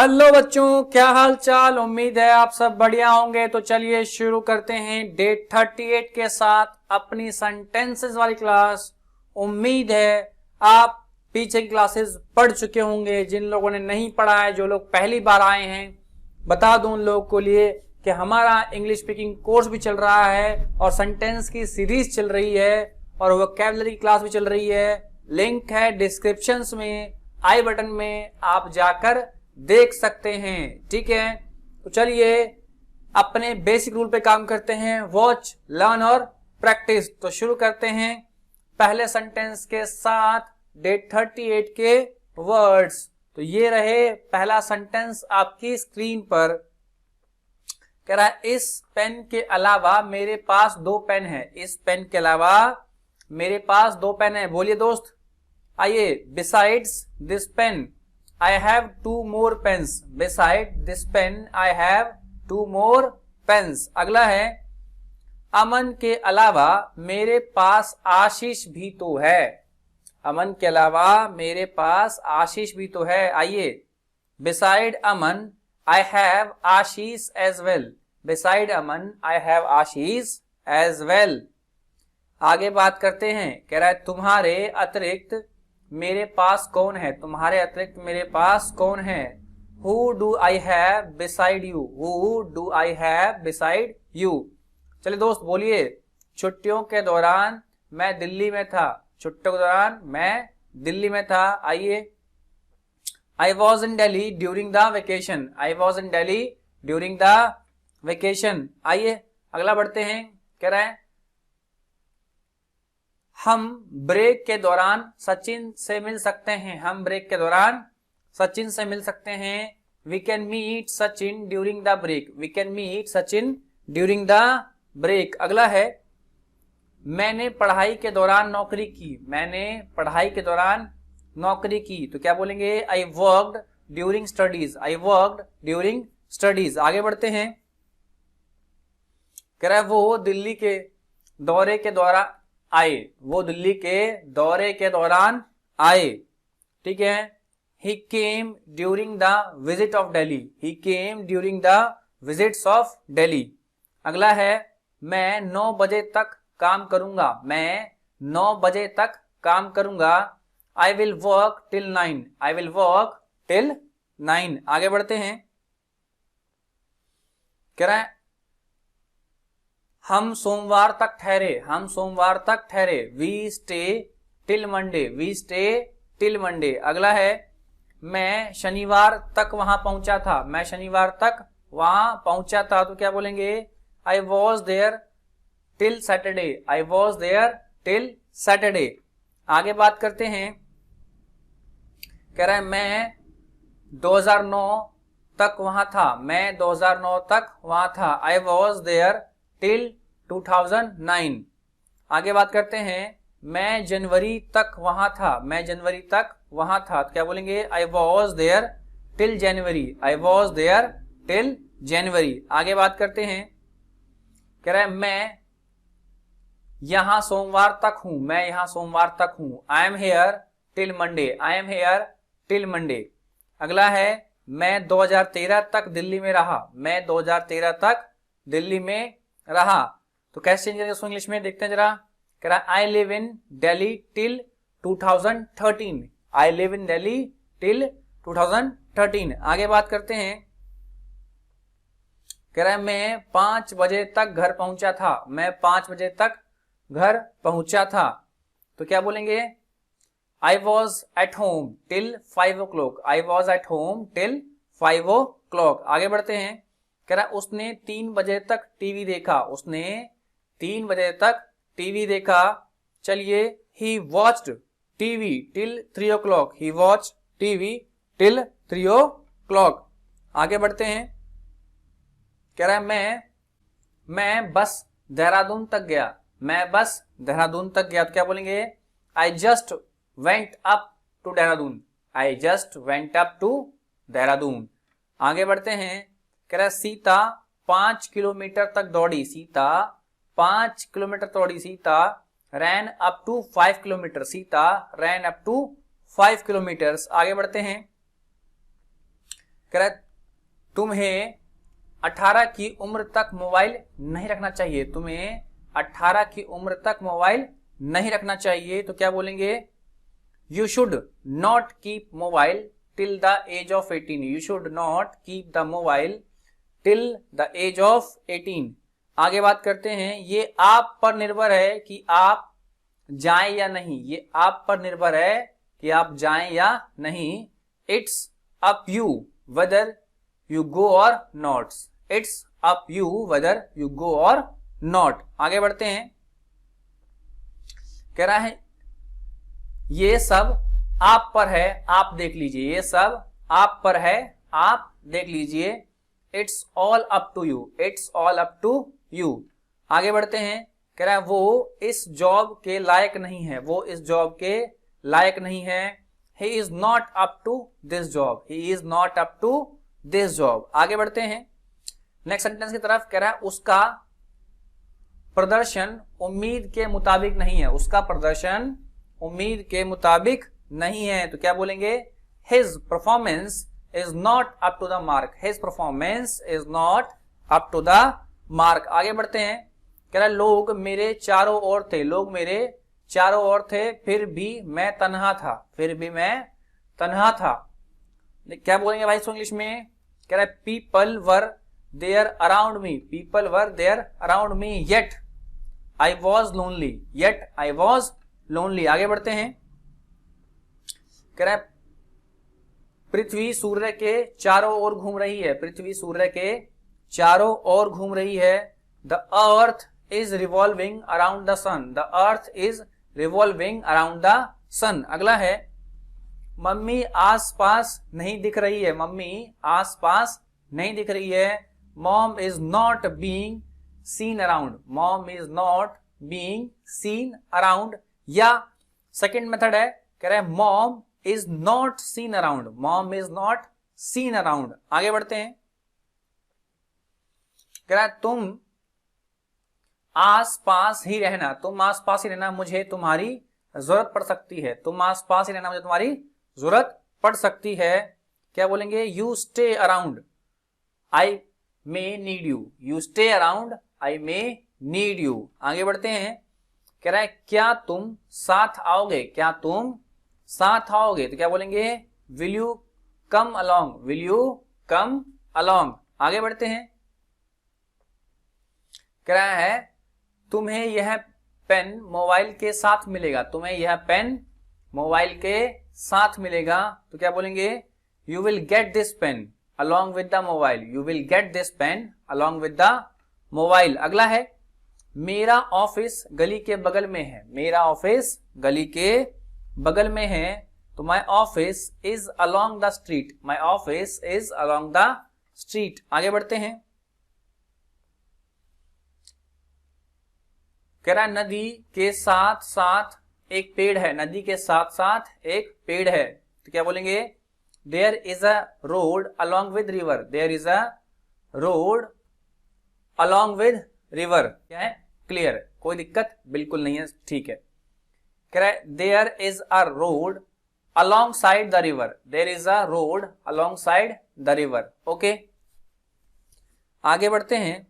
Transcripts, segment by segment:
Hello बच्चों, क्या हाल चाल। उम्मीद है आप सब बढ़िया होंगे। तो चलिए शुरू करते हैं डे 38 के साथ अपनी सेंटेंसेस वाली क्लास। उम्मीद है आप पीछे की क्लासेस पढ़ चुके होंगे। जिन लोगों ने नहीं पढ़ा है, जो लोग पहली बार आए हैं, बता दूं उन लोगों को लिए कि हमारा इंग्लिश स्पीकिंग कोर्स भी चल रहा है और सेंटेंस की सीरीज चल रही है और वोकैबुलरी क्लास भी चल रही है। लिंक है डिस्क्रिप्शन में, आई बटन में, आप जाकर देख सकते हैं। ठीक है, तो चलिए अपने बेसिक रूल पे काम करते हैं, वॉच, लर्न और प्रैक्टिस। तो शुरू करते हैं पहले सेंटेंस के साथ डे 38 के वर्ड्स। तो ये रहे पहला सेंटेंस आपकी स्क्रीन पर। कह रहा है इस पेन के अलावा मेरे पास 2 पेन है। इस पेन के अलावा मेरे पास 2 पेन है। बोलिए दोस्त, आइए। Besides this pen I have 2 more pens. Beside this pen, I have 2 more pens. अगला है अमन के अलावा मेरे पास आशीष भी तो है। अमन के अलावा मेरे पास आशीष भी तो है। आइए, Beside Aman I have Ashish as well. Beside Aman I have Ashish as well. आगे बात करते हैं। कह रहा है तुम्हारे अतिरिक्त मेरे पास कौन है। तुम्हारे अतिरिक्त मेरे पास कौन है। Who do I have beside you? Who do I have beside you? चलिए दोस्त बोलिए, छुट्टियों के दौरान मैं दिल्ली में था। छुट्टियों के दौरान मैं दिल्ली में था। आइए, I was in Delhi during the vacation. I was in Delhi during the vacation. आइए अगला बढ़ते हैं। कह रहा है हम ब्रेक के दौरान सचिन से मिल सकते हैं। हम ब्रेक के दौरान सचिन से मिल सकते हैं। We can meet Sachin during the break. We can meet Sachin during the break. अगला है मैंने पढ़ाई के दौरान नौकरी की। मैंने पढ़ाई के दौरान नौकरी की। तो क्या बोलेंगे, I worked during studies. I worked during studies. आगे बढ़ते हैं। कह रहा है वो दिल्ली के दौरे के दौरान आए। वो दिल्ली के दौरे के दौरान आए। ठीक है, he came during the visit of Delhi. He came during the visits of Delhi. अगला है मैं 9 बजे तक काम करूंगा। मैं 9 बजे तक काम करूंगा। I will work till 9। I will work till 9। आगे बढ़ते हैं। कह रहा है हम सोमवार तक ठहरे। हम सोमवार तक ठहरे। We stay till Monday. We stay till Monday. अगला है मैं शनिवार तक वहां पहुंचा था। मैं शनिवार तक वहां पहुंचा था। तो क्या बोलेंगे, I was there till Saturday. I was there till Saturday. आगे बात करते हैं। कह रहा है मैं 2009 तक वहां था। मैं 2009 तक वहां था। I was there till 2009। आगे बात करते हैं मैं जनवरी तक वहां था। मैं जनवरी तक वहां था। तो क्या बोलेंगे, I was there till January. I was there till January. आगे बात करते हैं। कह रहा है मैं यहां सोमवार तक हूं। मैं यहां सोमवार तक हूं। I am here till Monday. I am here till Monday. अगला है मैं 2013 तक दिल्ली में रहा। मैं 2013 तक दिल्ली में रहा। तो कैसे चेंज करेंगे उसको इंग्लिश में, देखते हैं जरा। कह रहा है I live in Delhi till 2013। I live in Delhi till 2013। आगे बात करते हैं। कह रहा है मैं 5 बजे तक घर पहुंचा था। मैं 5 बजे तक घर पहुंचा था। तो क्या बोलेंगे, I was at home till 5 o'clock। I was at home till 5 o'clock। आगे बढ़ते हैं। कह रहा उसने 3 बजे तक टीवी देखा। उसने 3 बजे तक टीवी देखा। चलिए, ही वॉच्ड टीवी टिल 3 o'clock। ही वॉच टीवी टिल 3 o'clock। आगे बढ़ते हैं। कह रहा है मैं बस देहरादून तक गया। मैं बस देहरादून तक गया। तो क्या बोलेंगे, I just went up to Dehradun. I just went up to Dehradun. आगे बढ़ते हैं। कह रहा है सीता 5 किलोमीटर तक दौड़ी। सीता 5 किलोमीटर दौड़ी। Sita ran up to 5 kilometre. Sita ran up to 5 kilometre. आगे बढ़ते हैं। कह रहा है तुम्हें 18 की उम्र तक मोबाइल नहीं रखना चाहिए, तुम्हें 18 की उम्र तक मोबाइल नहीं रखना चाहिए। तो क्या बोलेंगे, you should not keep mobile till the age of 18, you should not keep the mobile till the age of 18। आगे बात करते हैं, ये आप पर निर्भर है कि आप जाएं या नहीं, ये आप पर निर्भर है कि आप जाएं या नहीं। It's up you whether you go or not, it's up you whether you go or not. आगे बढ़ते हैं, कह रहा है ये सब आप पर है, आप देख लीजिए, ये सब आप पर है, आप देख लीजिए। It's all up to you, it's all up to you. आगे बढ़ते हैं, कह रहा है वो इस जॉब के लायक नहीं है, वो इस जॉब के लायक नहीं है। He is not up to this job, he is not up to this job. आगे बढ़ते हैं नेक्स्ट सेंटेंस की तरफ, कह रहा है उसका प्रदर्शन उम्मीद के मुताबिक नहीं है, उसका प्रदर्शन उम्मीद के मुताबिक नहीं है। तो क्या बोलेंगे, his performance is not up to the mark, his performance is not up to the mark. आगे बढ़ते हैं, कह रहा लोग मेरे चारों ओर थे, लोग मेरे चारों ओर थे, फिर भी मैं तन्हा था, फिर भी मैं तन्हा था। क्या बोलेंगे भाई इसको इंग्लिश में, कह रहा है people were there around me, people were there around me yet I was lonely, yet I was lonely. आगे बढ़ते हैं, कह रहा है पृथ्वी सूर्य के चारों ओर घूम रही है, पृथ्वी सूर्य के चारों ओर घूम रही है। The earth is revolving around the sun, the earth is revolving around the sun. अगला है मम्मी आसपास नहीं दिख रही है, मम्मी आसपास नहीं दिख रही है। Mom is not being seen around, mom is not being seen around. या सेकेंड मेथड है, कह रहा है mom is not seen around, mom is not seen around. आगे बढ़ते हैं, कह रहा है तुम आसपास ही रहना, तुम आसपास ही रहना, मुझे तुम्हारी जरूरत पड़ सकती है, तुम आसपास ही रहना, मुझे तुम्हारी जरूरत पड़ सकती है। क्या बोलेंगे, you stay around I may need you, you stay around I may need you. आगे बढ़ते हैं, कह रहा है क्या तुम साथ आओगे, क्या तुम साथ आओगे। तो क्या बोलेंगे, will you come along, will you come along. आगे बढ़ते हैं, कह रहा है तुम्हें यह पेन मोबाइल के साथ मिलेगा, तुम्हें यह पेन मोबाइल के साथ मिलेगा। तो क्या बोलेंगे, you will get this pen along with the mobile, you will get this pen along with the mobile. अगला है मेरा ऑफिस गली के बगल में है, मेरा ऑफिस गली के बगल में है। तो my office is along the street, my office is along the street. आगे बढ़ते हैं, कह रहा है नदी के साथ साथ एक पेड़ है, नदी के साथ साथ एक पेड़ है। तो क्या बोलेंगे, there is a road along with river, there is a road along with river. क्या है, क्लियर, कोई दिक्कत बिल्कुल नहीं है, ठीक है। कह रहा है there is a road alongside the river, there is a road alongside the river. Okay, आगे बढ़ते हैं,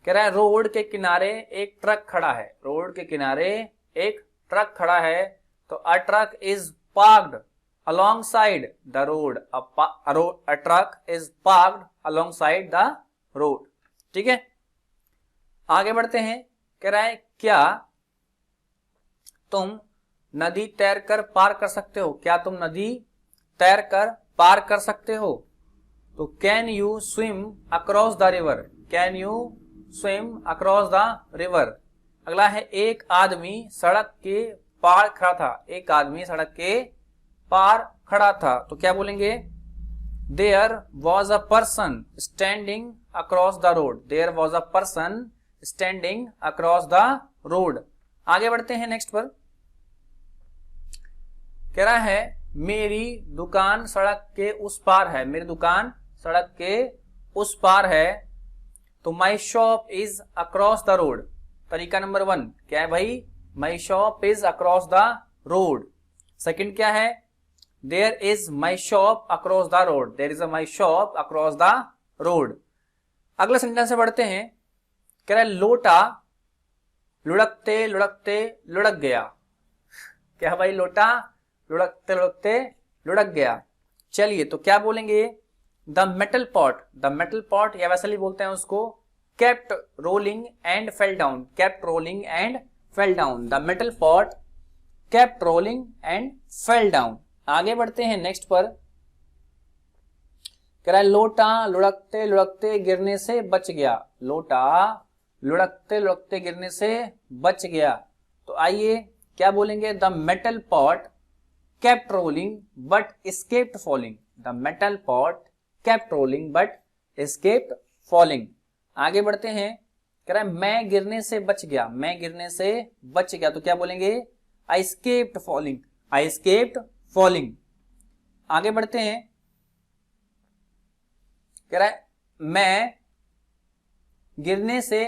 कह रहा है रोड के किनारे एक ट्रक खड़ा है, रोड के किनारे एक ट्रक खड़ा है। तो a truck is parked alongside the road, a truck is parked alongside the road. ठीक है, आगे बढ़ते हैं, कह रहा है क्या तुम नदी तैरकर पार कर सकते हो, क्या तुम नदी तैरकर पार कर सकते हो। तो can you swim across the river, can you swim across the river. अगला है एक आदमी सड़क के पार खड़ा था, एक आदमी सड़क के पार खड़ा था। तो क्या बोलेंगे, there was a person standing across the road, there was a person standing across the road. आगे बढ़ते हैं नेक्स्ट पर, कह रहा है मेरी दुकान सड़क के उस पार है, मेरी दुकान सड़क के उस पार है। तो my shop is across the road. तरीका नंबर 1 क्या है भाई, my shop is across the road. Second क्या है, there is my shop across the road, there is my shop across the road. अगला सेंटेंस से पढ़ते हैं, कह रहा है लोटा लुढ़कते लुढ़कते लुढ़क गया। क्या भाई, लोटा लुढ़कते लुढ़कते लुढ़क गया। चलिए तो क्या बोलेंगे, the metal pot, the metal pot या वैसे ही बोलते हैं उसको, kept rolling and fell down, kept rolling and fell down, the metal pot kept rolling and fell down. आगे बढ़ते हैं नेक्स्ट पर, कह रहा है लोटा लुढ़कते लुढ़कते गिरने से बच गया, लोटा लुढ़कते लुढ़कते गिरने से बच गया। तो आइए क्या बोलेंगे, the metal pot kept rolling but escaped falling, the metal pot kept rolling but escaped falling. आगे बढ़ते हैं, कह रहा है मैं गिरने से बच गया, मैं गिरने से बच गया। तो क्या बोलेंगे, आई एस्केप्ड फॉलिंग, आई एस्केप्ड फॉलिंग। आगे बढ़ते हैं, कह रहा है मैं गिरने से,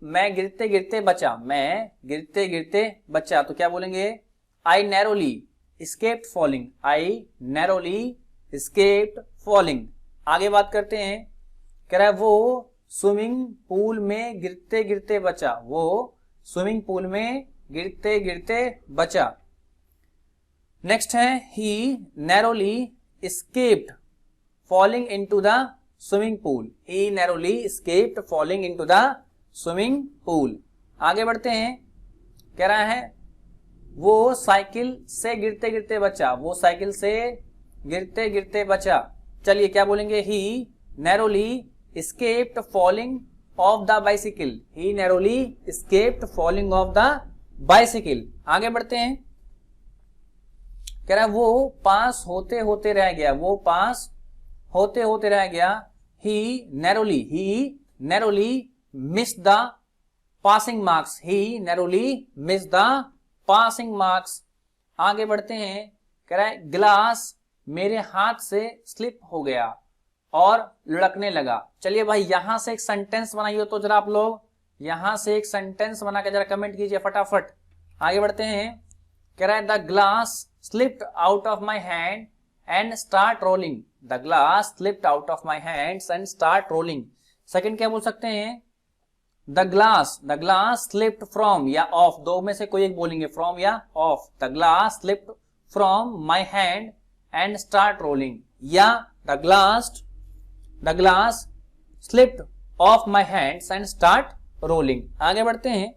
मैं गिरते गिरते बचा, मैं गिरते गिरते बचा। तो क्या बोलेंगे, आई नैरोली एस्केप्ड फॉलिंग, आई नैरोली एस्केप्ड फॉलिंग। आगे बात करते हैं, कह रहा है वो स्विमिंग पूल में गिरते गिरते बचा, वो स्विमिंग पूल में गिरते गिरते बचा। नेक्स्ट है, he narrowly escaped falling into the swimming pool, he narrowly escaped falling into the swimming pool. आगे बढ़ते हैं, कह रहा है वो साइकिल से गिरते गिरते बचा, वो साइकिल से गिरते गिरते बचा। चलिए क्या बोलेंगे, he narrowly escaped falling off the bicycle, he narrowly escaped falling off the bicycle. आगे बढ़ते हैं, कह रहा है वो पास होते होते रह गया, वो पास होते होते रह गया। He narrowly miss the passing marks, he narrowly miss the passing marks. आगे बढ़ते हैं, कह रहा है ग्लास मेरे हाथ से स्लिप हो गया और लुढ़कने लगा। चलिए भाई यहां से एक सेंटेंस बनाइए, तो जरा आप लोग यहां से एक सेंटेंस बना के जरा कमेंट कीजिए फटाफट। आगे बढ़ते हैं, कह रहा है the glass slipped out of my hand and start rolling, the glass slipped out of my hands and start rolling. Second क्या बोल सकते हैं, द ग्लास स्लिप्ड फ्रॉम या ऑफ, दो में से कोई एक बोलेंगे, फ्रॉम या off. The glass slipped from my hand and start rolling, या the glass slipped off my hands and start rolling. आगे बढ़ते हैं,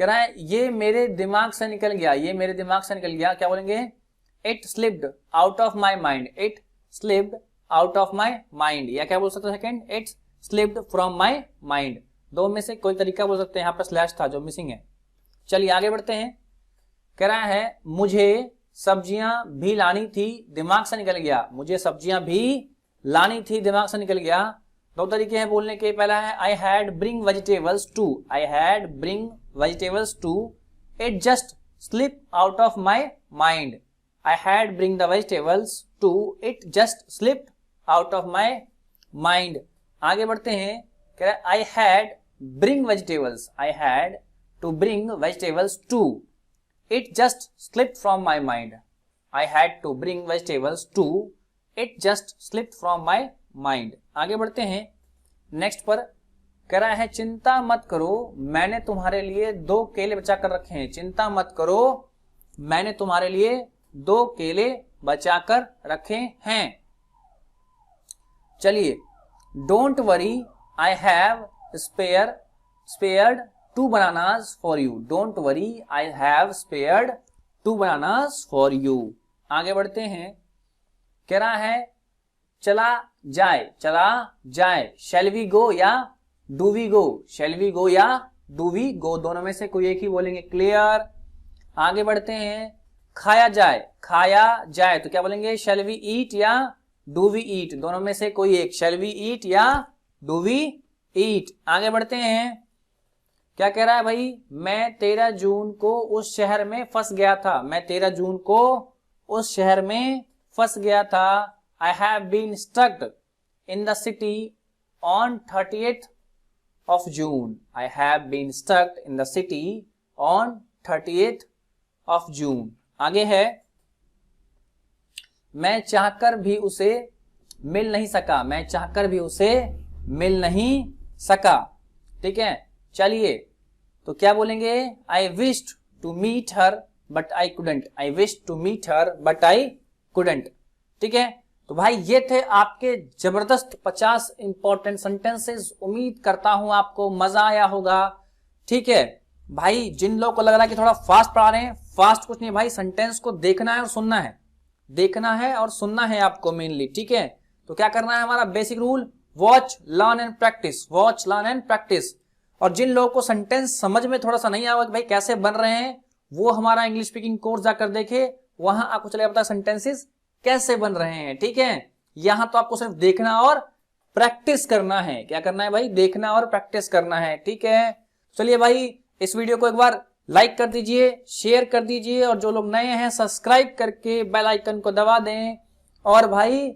कह रहा है ये मेरे दिमाग से निकल गया, ये मेरे दिमाग से निकल गया। क्या बोलेंगे, it slipped out of my mind, it slipped out of my mind. या क्या बोल सकते हैं second, it slipped from my mind. दो में से कोई तरीका बोल सकते हैं, यहां पर स्लैश था जो मिसिंग है। चलिए आगे बढ़ते हैं, कह रहा है मुझे सब्जियां भी लानी थी, दिमाग से निकल गया, मुझे सब्जियां भी लानी थी, दिमाग से निकल गया। दो तरीके हैं बोलने के, पहला है I had bring vegetables too, I had bring vegetables too, it just slip out of my mind, I had bring the vegetables too, it just slip out of my mind. आगे बढ़ते हैं, कह रहा है I had bring vegetables, I had to bring vegetables too, it just slipped from my mind, I had to bring vegetables too, it just slipped from my mind. आगे बढ़ते हैं next पर, कह रहा है चिंता मत करो मैंने तुम्हारे लिए 2 केले बचा कर रखे हैं, चिंता मत करो मैंने तुम्हारे लिए 2 केले बचा कर रखे हैं। चलिए, don't worry I have spared 2 bananas for you, don't worry I have spared 2 bananas for you. आगे बढ़ते हैं, कह रहा है चला जाए, शैल वी गो या do we go, shall we go या डू वी गो, दोनों में से कोई एक ही बोलेंगे, क्लियर। आगे बढ़ते हैं, खाया जाए तो क्या बोलेंगे, शैल वी ईट या डू वी ईट, दोनों में से कोई एक, शैल वी ईट या डू वी ईट। आगे बढ़ते हैं, क्या कह रहा है भाई, मैं 13 जून को उस शहर में फंस गया था, मैं 13 जून को उस शहर में फंस गया था। I have been stuck in the city on 30th of June, I have been stuck in the city on 30th of June। आगे है, मैं चाहकर भी उसे मिल नहीं सका, मैं चाहकर भी उसे मिल नहीं सका। ठीक है, चलिए तो क्या बोलेंगे, I wished to meet her but I couldn't, I wish to meet her but I couldn't. ठीक है, तो भाई ये थे आपके जबरदस्त 50 इंपॉर्टेंट सेंटेंसेस। उम्मीद करता हूं आपको मजा आया होगा। ठीक है भाई, जिन लोगों को लग रहा है कि थोड़ा फास्ट पढ़ा रहे हैं, फास्ट कुछ नहीं भाई, सेंटेंस को देखना है और सुनना है, देखना है और सुनना है आपको मेनली। ठीक है, तो क्या करना है, हमारा basic rule, watch learn and practice, watch learn and practice. और जिन लोगों को सेंटेंस समझ में थोड़ा सा नहीं आएगा कि भाई कैसे बन रहे हैं, वो हमारा इंग्लिश स्पीकिंग कोर्स जाकर देखे, वहां आपको चलेगा पता सेंटेंसेस कैसे बन रहे हैं। ठीक है, यहां तो आपको सिर्फ देखना और प्रैक्टिस करना है। क्या करना है भाई, देखना और प्रैक्टिस करना है। ठीक है, चलिए भाई इस वीडियो को एक बार लाइक कर दीजिए, शेयर कर दीजिए, और जो लोग नए हैं सब्सक्राइब करके बेल आइकन को दबा दें। और भाई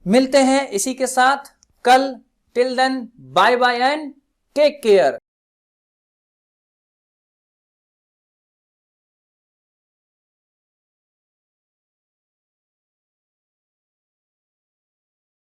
मिलते हैं इसी के साथ कल। Till then bye bye and take care.